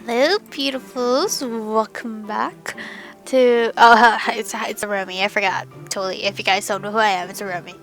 Hello, beautifuls. Welcome back to. It's Aromie. I forgot totally. If you guys don't know who I am, it's Aromie.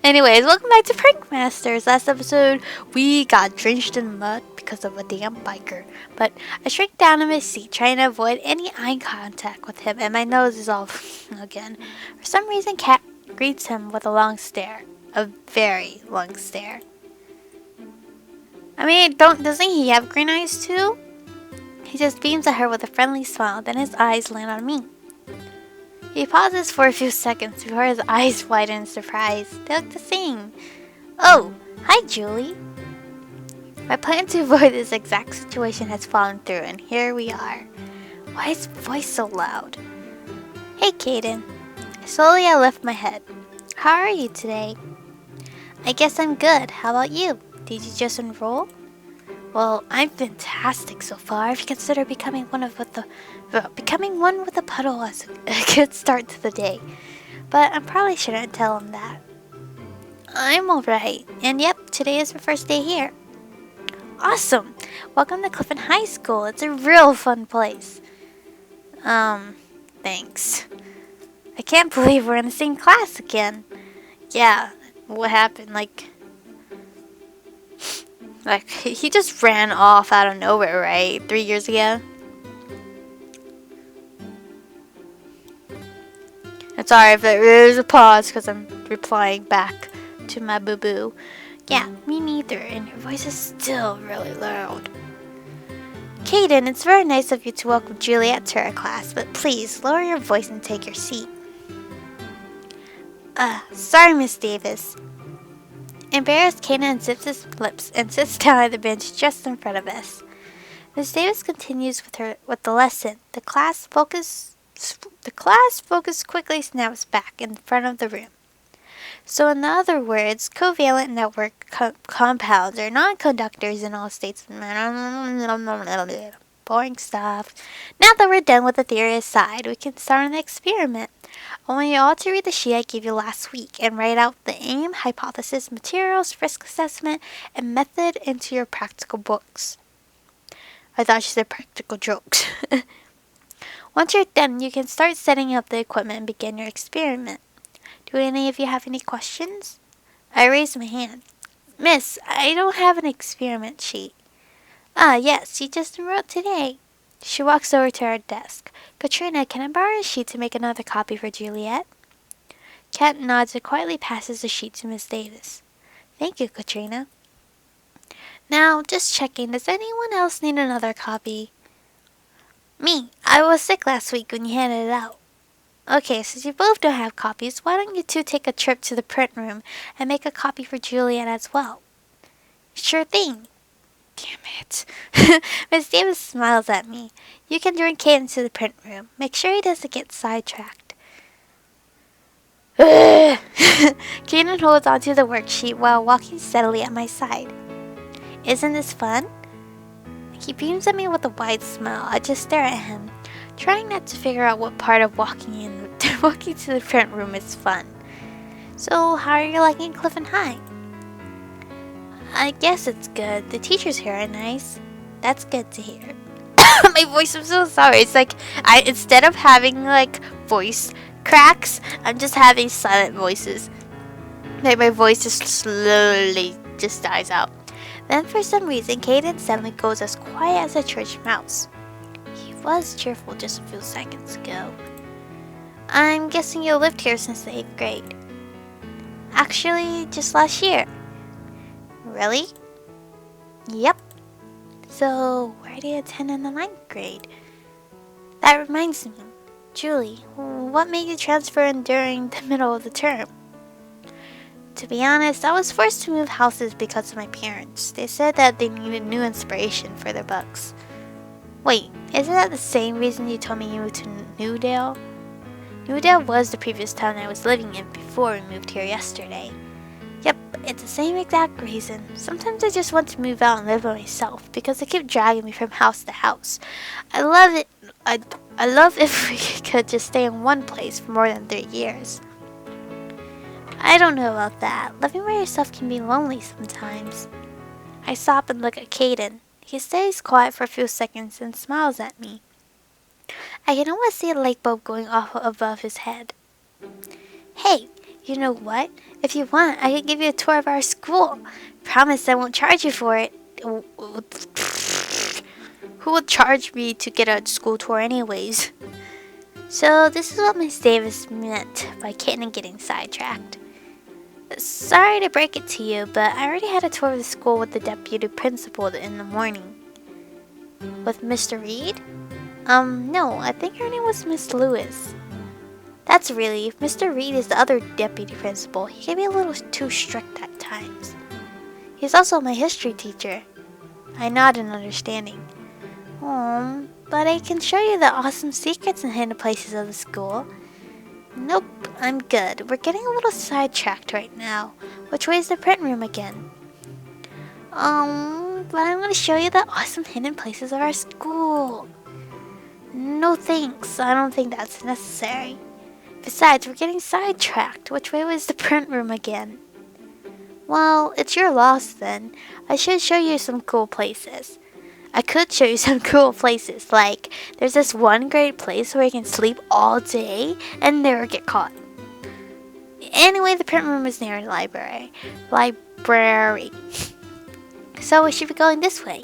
Anyways, welcome back to Prank Masters. Last episode, we got drenched in mud because of a damn biker. But I shrank down in my seat, trying to avoid any eye contact with him, and my nose is all again. For some reason, Cat greets him with a long stare. A very long stare. I mean, doesn't he have green eyes too? He just beams at her with a friendly smile, then his eyes land on me. He pauses for a few seconds before his eyes widen in surprise. They look the same. Oh, hi Julie. My plan to avoid this exact situation has fallen through, and here we are. Why is his voice so loud? Hey Kaden. Slowly I lift my head. How are you today? I guess I'm good. How about you? Did you just enroll? Well, I'm fantastic so far. If you consider becoming one with a puddle as a good start to the day. But I probably shouldn't tell him that. I'm alright. And yep, today is my first day here. Awesome! Welcome to ᵘgᵍ High School. It's a real fun place. Thanks. I can't believe we're in the same class again. Yeah, what happened? Like he just ran off out of nowhere, right? 3 years ago. I'm sorry if there is a pause because I'm replying back to my boo-boo. Yeah, me neither, and your voice is still really loud. Kaden, it's very nice of you to welcome Juliet to our class, but please lower your voice and take your seat. Sorry, Miss Davis. Embarrassed, Kaden unzips his lips and sits down at the bench just in front of us. Miss Davis continues with the lesson. The class focus quickly snaps back in front of the room. So in other words, covalent network compounds are non-conductors in all states of matter. Boring stuff. Now that we're done with the theory aside, we can start on the experiment. I want you all to read the sheet I gave you last week and write out the aim, hypothesis, materials, risk assessment, and method into your practical books. I thought she said practical jokes. Once you're done, you can start setting up the equipment and begin your experiment. Do any of you have any questions? I raised my hand. Miss, I don't have an experiment sheet. Yes, you just enrolled today. She walks over to our desk. ᵘgᵍ, can I borrow a sheet to make another copy for Juliet? Kat nods and quietly passes the sheet to Miss Davis. Thank you, ᵘgᵍ. Now, just checking, does anyone else need another copy? Me. I was sick last week when you handed it out. Okay, since you both don't have copies, why don't you two take a trip to the print room and make a copy for Juliet as well? Sure thing. Damn it. Miss Davis smiles at me. You can join Kaden to the print room. Make sure he doesn't get sidetracked. Kaden holds onto the worksheet while walking steadily at my side. Isn't this fun? He beams at me with a wide smile. I just stare at him, trying not to figure out what part of walking to the print room is fun. So, how are you liking ᵘgᵍ High? I guess it's good. The teachers here are nice. That's good to hear. My voice, I'm so sorry. It's like instead of having like voice cracks, I'm just having silent voices. Like my voice just slowly just dies out. Then for some reason, Kaden suddenly goes as quiet as a church mouse. He was cheerful just a few seconds ago. I'm guessing you lived here since the 8th grade. Actually, just last year. Really? Yep. So, where do you attend in the 9th grade? That reminds me. Julie, what made you transfer in during the middle of the term? To be honest, I was forced to move houses because of my parents. They said that they needed new inspiration for their books. Wait, isn't that the same reason you told me you moved to Newdale? Newdale was the previous town I was living in before we moved here yesterday. Yep, it's the same exact reason. Sometimes I just want to move out and live by myself because they keep dragging me from house to house. I love it. I love if we could just stay in one place for more than 3 years. I don't know about that. Living by yourself can be lonely sometimes. I stop and look at Kaden. He stays quiet for a few seconds and smiles at me. I can almost see a light bulb going off above his head. Hey, you know what? If you want, I can give you a tour of our school. Promise I won't charge you for it. Who would charge me to get a school tour anyways? So this is what Miss Davis meant by Kitten getting sidetracked. Sorry to break it to you, but I already had a tour of the school with the deputy principal in the morning. With Mr. Reed? No, I think her name was Miss Lewis. That's a relief. Mr. Reed is the other deputy principal. He can be a little too strict at times. He's also my history teacher. I nod in understanding. But I can show you the awesome secrets and hidden places of the school. Nope, I'm good. We're getting a little sidetracked right now. Which way is the print room again? But I'm gonna show you the awesome hidden places of our school. No thanks, I don't think that's necessary. Besides, we're getting sidetracked. Which way was the print room again? Well, it's your loss then. I should show you some cool places. I could show you some cool places, like there's this one great place where you can sleep all day and never get caught. Anyway, the print room is near the library. So we should be going this way.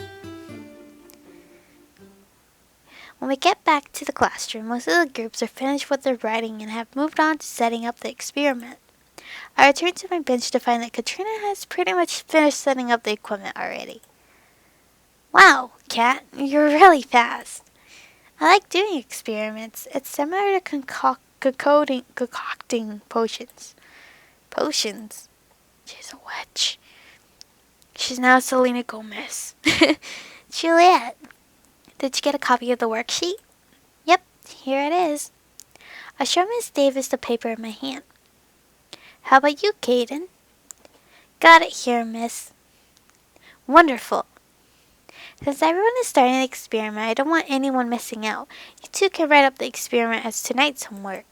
When we get back to the classroom, most of the groups are finished with their writing and have moved on to setting up the experiment. I return to my bench to find that ᵘgᵍʰ has pretty much finished setting up the equipment already. Wow, Kat, you're really fast. I like doing experiments. It's similar to concocting potions. Potions? She's a witch. She's now Selena Gomez. Juliet, did you get a copy of the worksheet? Yep, here it is. I show Miss Davis the paper in my hand. How about you, Caden? Got it here, miss. Wonderful. Since everyone is starting the experiment, I don't want anyone missing out. You two can write up the experiment as tonight's homework.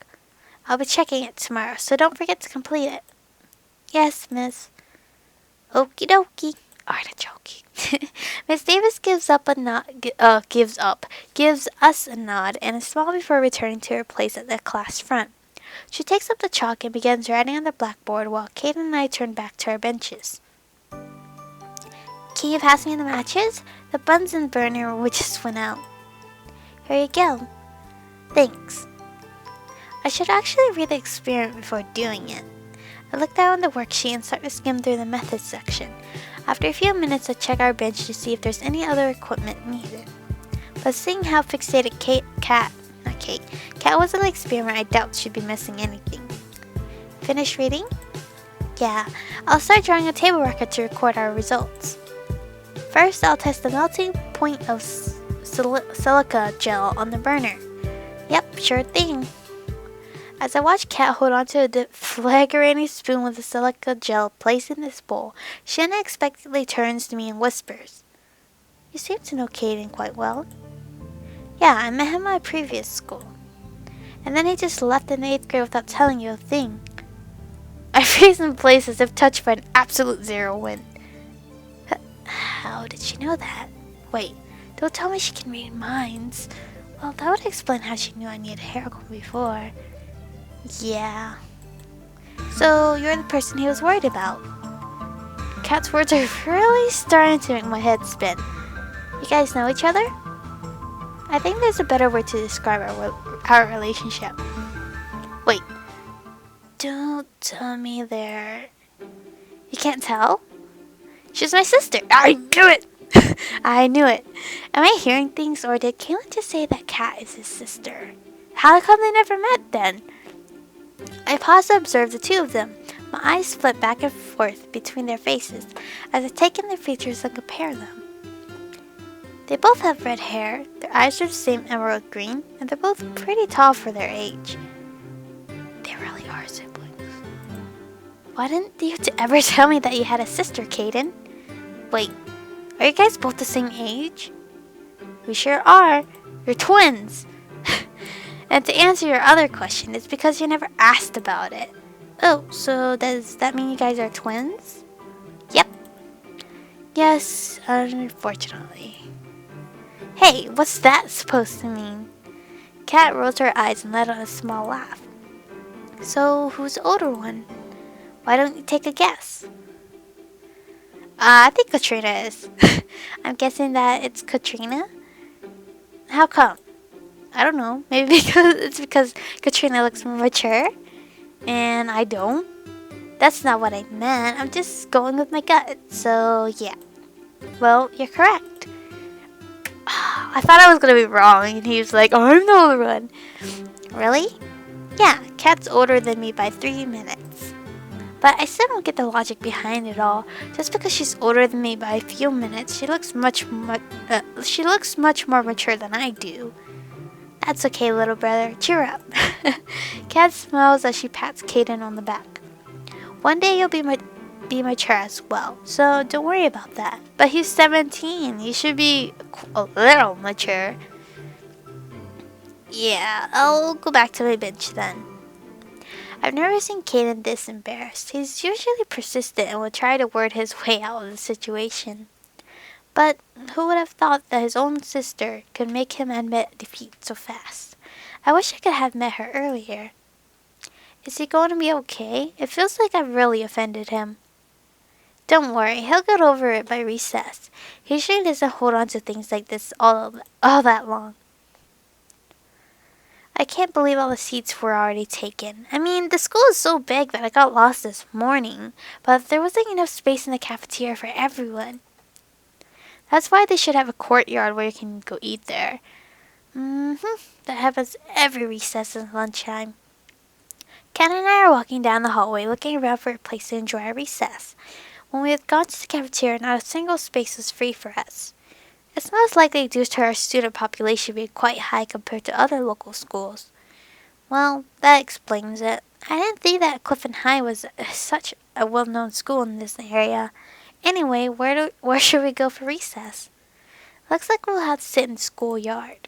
I'll be checking it tomorrow, so don't forget to complete it. Yes, miss. Okie dokie. Artichoke. Miss Davis gives us a nod and a smile before returning to her place at the class front. She takes up the chalk and begins writing on the blackboard while Caden and I turn back to our benches. Can you pass me the matches? The Bunsen burner which just went out. Here you go. Thanks. I should actually read the experiment before doing it. I look down on the worksheet and start to skim through the methods section. After a few minutes, I check our bench to see if there's any other equipment needed. But seeing how fixated Cat was on the experiment, I doubt she'd be missing anything. Finished reading? Yeah, I'll start drawing a table record to record our results. First, I'll test the melting point of silica gel on the burner. Yep, sure thing. As I watch Kat hold onto a deflagrating spoon with the silica gel placed in this bowl, she unexpectedly turns to me and whispers, You seem to know Caden quite well. Yeah, I met him at my previous school. And then he just left in the 8th grade without telling you a thing. I freeze in place as if touched by an absolute zero wind. How did she know that? Wait, don't tell me she can read minds. Well, that would explain how she knew I needed hair comb before. Yeah. So, you're the person he was worried about. Kat's words are really starting to make my head spin. You guys know each other? I think there's a better word to describe our relationship. Wait. Don't tell me there. You can't tell? She's my sister. I knew it! I knew it. Am I hearing things, or did Kaylin just say that Kat is his sister? How come they never met then? I pause to observe the two of them. My eyes flit back and forth between their faces as I take in their features and compare them. They both have red hair, their eyes are the same emerald green, and they're both pretty tall for their age. They really are siblings. Why didn't you ever tell me that you had a sister, Caden? Wait, are you guys both the same age? We sure are. You're twins. And to answer your other question, it's because you never asked about it. Oh, so does that mean you guys are twins? Yep. Yes, unfortunately. Hey, what's that supposed to mean? Kat rolls her eyes and let out a small laugh. So, who's the older one? Why don't you take a guess? I think ᵘgᵍှ is. I'm guessing that it's ᵘgᵍှ. How come? I don't know. Maybe because ᵘgᵍှ looks more mature and I don't. That's not what I meant. I'm just going with my gut. So, yeah. Well, you're correct. I thought I was going to be wrong, and he was like, oh, I'm the older one. Really? Yeah, Kat's older than me by 3 minutes. But I still don't get the logic behind it all. Just because she's older than me by a few minutes, she looks much more mature than I do. That's okay, little brother. Cheer up. Kat smiles as she pats Caden on the back. One day you'll be mature as well, so don't worry about that. But he's 17. He should be a little mature. Yeah, I'll go back to my bench then. I've never seen Caden this embarrassed. He's usually persistent and will try to word his way out of the situation. But who would have thought that his own sister could make him admit defeat so fast? I wish I could have met her earlier. Is he going to be okay? It feels like I've really offended him. Don't worry, he'll get over it by recess. He usually doesn't hold on to things like this all that long. I can't believe all the seats were already taken. I mean, the school is so big that I got lost this morning, but there wasn't enough space in the cafeteria for everyone. That's why they should have a courtyard where you can go eat there. That happens every recess and lunchtime. Ken and I are walking down the hallway looking around for a place to enjoy our recess. When we had gone to the cafeteria, not a single space was free for us. It's most likely due to our student population being quite high compared to other local schools. Well, that explains it. I didn't think that Clifton High was such a well-known school in this area. Anyway, where should we go for recess? Looks like we'll have to sit in the schoolyard.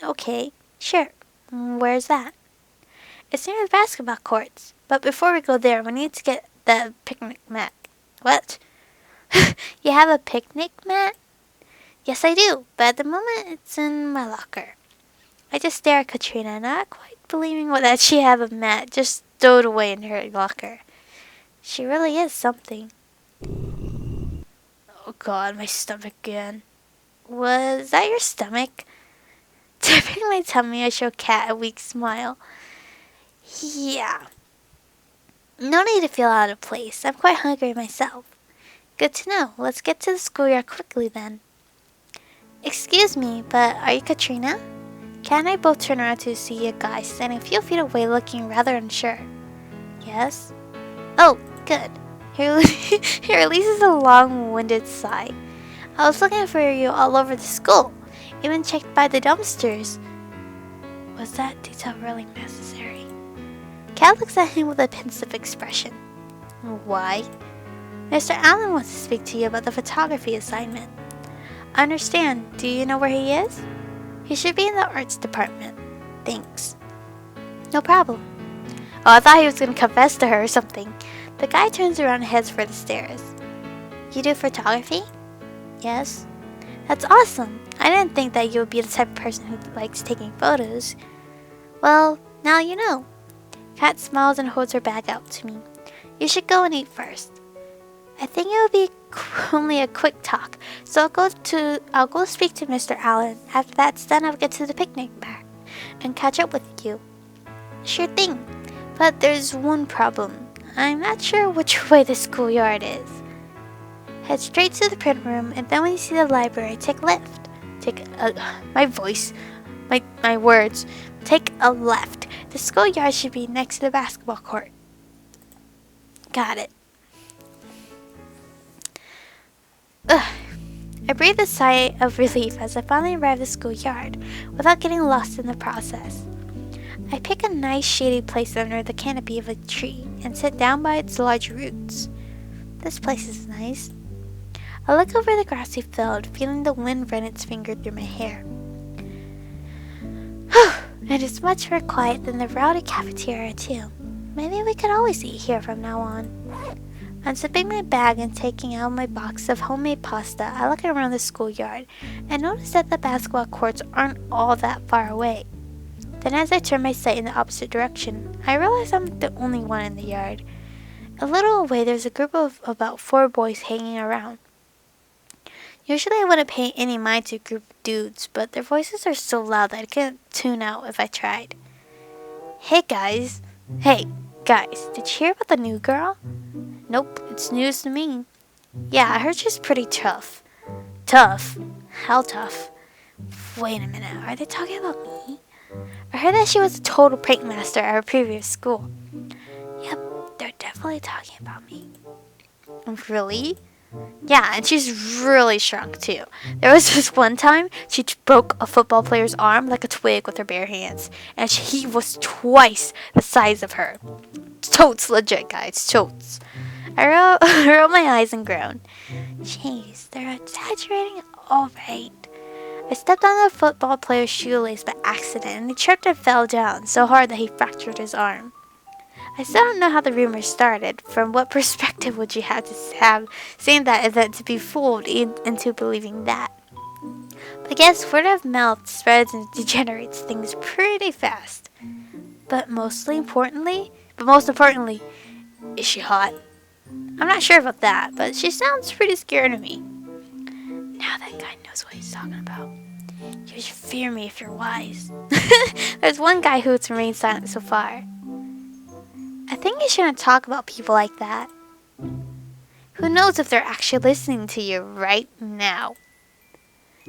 Okay, sure. Where's that? It's near the basketball courts. But before we go there, we need to get the picnic mat. What? You have a picnic mat? Yes, I do, but at the moment it's in my locker. I just stare at ᵘgᵍှ, not quite believing that she had a mat just stowed away in her locker. She really is something. Oh god, my stomach again. Was that your stomach? Tipping my tummy, I show Kat a weak smile. Yeah. No need to feel out of place. I'm quite hungry myself. Good to know. Let's get to the schoolyard quickly then. Excuse me, but are you ᵘgᵍှ? Kat and I both turn around to see a guy standing a few feet away looking rather unsure. Yes? Oh, good. He releases a long-winded sigh. I was looking for you all over the school. Even checked by the dumpsters. Was that detail really necessary? Kat looks at him with a pensive expression. Why? Mr. Allen wants to speak to you about the photography assignment. I understand. Do you know where he is? He should be in the arts department. Thanks. No problem. Oh, I thought he was going to confess to her or something. The guy turns around and heads for the stairs. You do photography? Yes. That's awesome. I didn't think that you would be the type of person who likes taking photos. Well, now you know. Kat smiles and holds her bag out to me. You should go and eat first. I think it will be only a quick talk, so I'll go speak to Mr. Allen. After that's done, I'll get to the picnic mat and catch up with you. Sure thing, but there's one problem. I'm not sure which way the schoolyard is. Head straight to the print room, and then when you see the library, take a left. My words. Take a left. The schoolyard should be next to the basketball court. Got it. I breathe a sigh of relief as I finally arrive at the schoolyard without getting lost in the process. I pick a nice shady place under the canopy of a tree and sit down by its large roots. This place is nice. I look over the grassy field, feeling the wind run its finger through my hair. It is much more quiet than the rowdy cafeteria too. Maybe we could always eat here from now on. Unzipping my bag and taking out my box of homemade pasta, I look around the schoolyard and notice that the basketball courts aren't all that far away. Then as I turn my sight in the opposite direction, I realize I'm the only one in the yard. A little away, there's a group of about 4 boys hanging around. Usually I wouldn't pay any mind to a group of dudes, but their voices are so loud that I couldn't tune out if I tried. Hey guys, did you hear about the new girl? Nope, it's news to me. Yeah, I heard she's pretty tough. Tough? How tough? Wait a minute, are they talking about me? I heard that she was a total prank master at her previous school. Yep, they're definitely talking about me. Really? Yeah, and she's really strong too. There was this one time she broke a football player's arm like a twig with her bare hands, and he was twice the size of her. Totes legit, guys, totes. I rolled my eyes and groaned. Jeez, they're exaggerating. Alright. I stepped on the football player's shoelace by accident, and he tripped and fell down so hard that he fractured his arm. I still don't know how the rumor started. From what perspective would you have to have seen that event to be fooled into believing that? But I guess word of mouth spreads and degenerates things pretty fast. But most importantly, is she hot? I'm not sure about that, but she sounds pretty scary to me. Now that guy knows what he's talking about. You should fear me if you're wise. There's one guy who's remained silent so far. I think you shouldn't talk about people like that. Who knows if they're actually listening to you right now?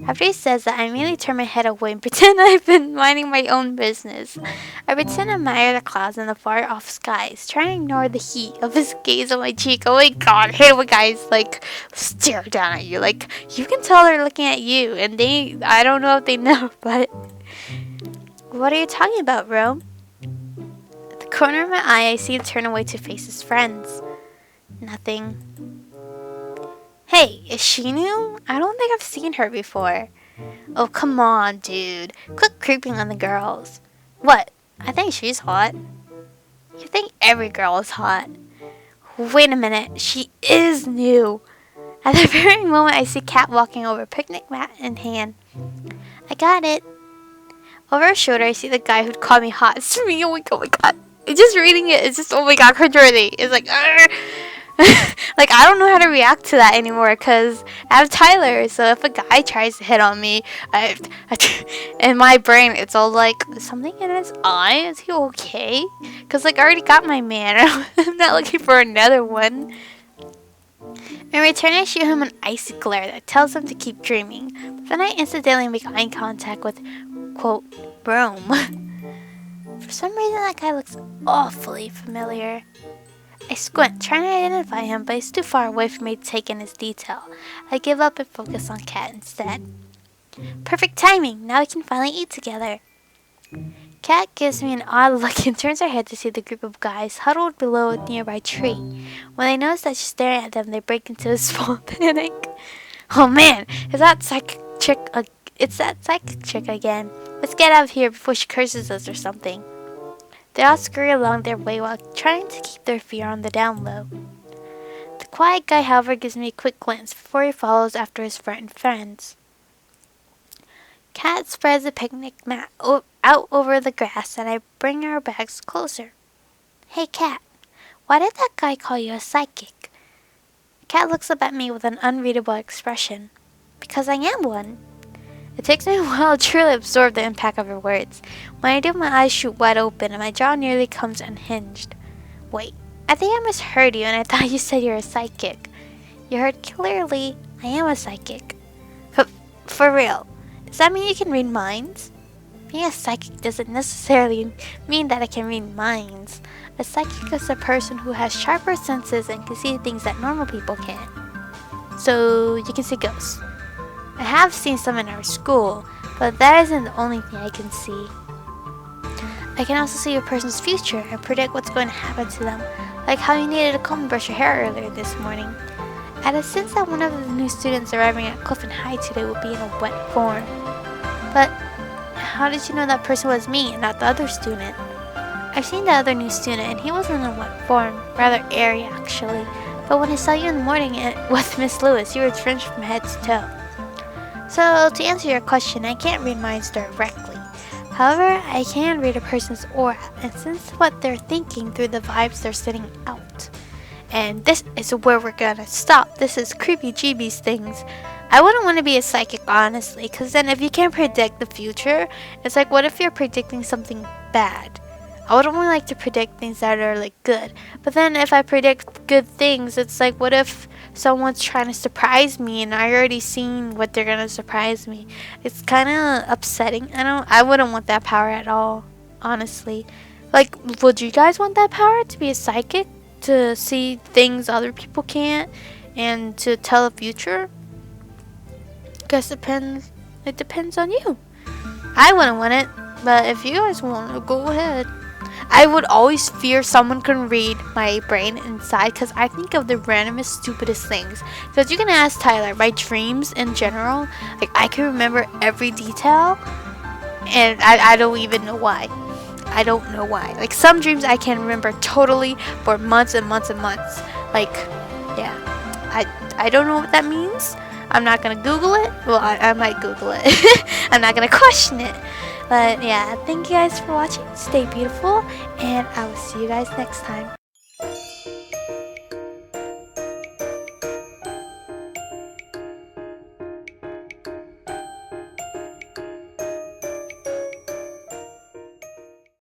After he says that, I immediately turn my head away and pretend I've been minding my own business. I pretend to admire the clouds in the far-off skies, trying to ignore the heat of his gaze on my cheek. Oh my god, I hate when guys, stare down at you. You can tell they're looking at you, and I don't know if they know, but... What are you talking about, Rome? At the corner of my eye, I see him turn away to face his friends. Nothing. Hey, is she new? I don't think I've seen her before. Oh, come on, dude. Quit creeping on the girls. What? I think she's hot. You think every girl is hot. Wait a minute, she is new. At the very moment, I see Kat walking over, picnic mat in hand. I got it. Over her shoulder, I see the guy who'd call me hot. It's me, oh my god. Just reading it, it's just, oh my god, ᵘgᵍʰ. It's like, I don't know how to react to that anymore because I have Tyler. So if a guy tries to hit on me, in my brain, it's all like, something in his eye? Is he okay? Because, I already got my man. I'm not looking for another one. In return, I shoot him an icy glare that tells him to keep dreaming. But then I incidentally make eye contact with, quote, Rome. For some reason, that guy looks awfully familiar. I squint, trying to identify him, but he's too far away for me to take in his detail. I give up and focus on Kat instead. Perfect timing! Now we can finally eat together. Kat gives me an odd look and turns her head to see the group of guys huddled below a nearby tree. When they notice that she's staring at them, they break into a small panic. Oh man, it's that psychic chick again. Let's get out of here before she curses us or something. They all scurry along their way while trying to keep their fear on the down low. The quiet guy, however, gives me a quick glance before he follows after his frightened friends. Kat spreads the picnic mat out over the grass, and I bring our bags closer. Hey, Kat, why did that guy call you a psychic? Kat looks up at me with an unreadable expression. Because I am one. It takes me a while to truly absorb the impact of her words. When I do, my eyes shoot wide open and my jaw nearly comes unhinged. Wait, I think I misheard you and I thought you said you're a psychic. You heard clearly, I am a psychic. For real, does that mean you can read minds? Being a psychic doesn't necessarily mean that I can read minds. A psychic is a person who has sharper senses and can see things that normal people can't. So, you can see ghosts. I have seen some in our school, but that isn't the only thing I can see. I can also see a person's future and predict what's going to happen to them, like how you needed to comb and brush your hair earlier this morning. I had a sense that one of the new students arriving at ᵘgᵍℎ today would be in a wet form. But how did you know that person was me and not the other student? I've seen the other new student and he wasn't in a wet form, rather airy actually. But when I saw you in the morning with Miss Lewis, you were drenched from head to toe. So, to answer your question, I can't read minds directly. However, I can read a person's aura and sense what they're thinking through the vibes they're sending out. And this is where we're gonna stop. This is ᵘgᵍʰ's things. I wouldn't want to be a psychic, honestly, because then if you can't predict the future, it's like, what if you're predicting something bad? I would only like to predict things that are like good. But then if I predict good things, it's like, what if someone's trying to surprise me and I already seen what they're gonna surprise me? It's kind of upsetting. I wouldn't want that power at all, honestly. Like, would you guys want that power to be a psychic, to see things other people can't, and to tell the future? Guess it depends on you. I wouldn't want it, but if you guys want to, go ahead. I would always fear someone can read my brain inside, because I think of the randomest, stupidest things. Because you can ask Tyler, my dreams in general, like, I can remember every detail, and I don't even know why. I don't know why. Like, some dreams I can remember totally for months and months and months. Like, yeah, I don't know what that means. I'm not gonna Google it. Well, I might Google it. I'm not gonna question it. But yeah, thank you guys for watching. Stay beautiful, and I will see you guys next time.